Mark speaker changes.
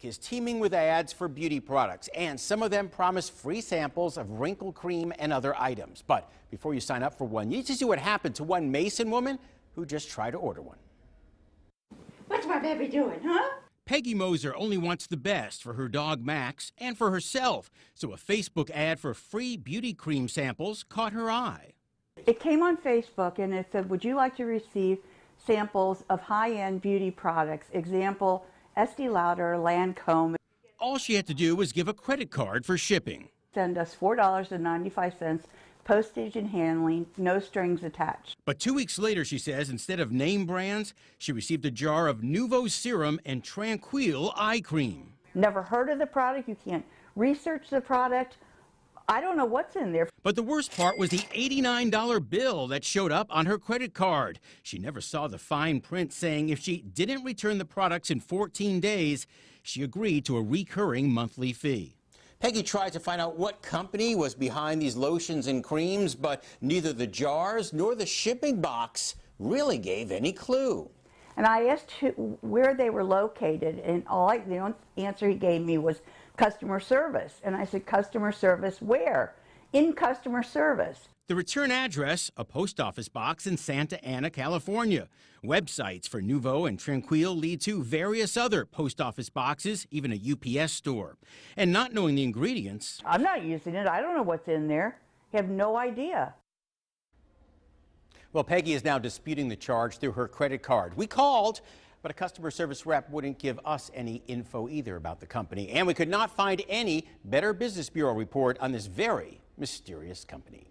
Speaker 1: is teeming with ads for beauty products, and some of them promise free samples of wrinkle cream and other items. But before you sign up for one, you need to see what happened to one Mason woman who just tried to order one.
Speaker 2: What's my baby doing, huh?
Speaker 1: Peggy Moser only wants the best for her dog Max and for herself, so a Facebook ad for free beauty cream samples caught her eye.
Speaker 3: It came on Facebook and it said, would you like to receive samples of high-end beauty products? Example, Estee Lauder, Lancome.
Speaker 1: All she had to do was give a credit card for shipping.
Speaker 3: Send us $4.95, postage and handling, no strings attached.
Speaker 1: But 2 weeks later, she says, instead of name brands, she received a jar of Nuvo serum and Tranquil eye cream.
Speaker 3: Never heard of the product. You can't research the product. I don't know what's in there.
Speaker 1: But the worst part was the $89 bill that showed up on her credit card. She never saw the fine print saying if she didn't return the products in 14 days, she agreed to a recurring monthly fee. Peggy tried to find out what company was behind these lotions and creams, but neither the jars nor the shipping box really gave any clue.
Speaker 3: And I asked where they were located, and the only answer he gave me was customer service. And I said, customer service where? In customer service.
Speaker 1: The return address, a post office box in Santa Ana, California. Websites for Nuvo and Tranquil lead to various other post office boxes, even a UPS store. And not knowing the ingredients.
Speaker 3: I'm not using it. I don't know what's in there. I have no idea.
Speaker 1: Well, Peggy is now disputing the charge through her credit card. We called, but a customer service rep wouldn't give us any info either about the company. And we could not find any Better Business Bureau report on this very mysterious company.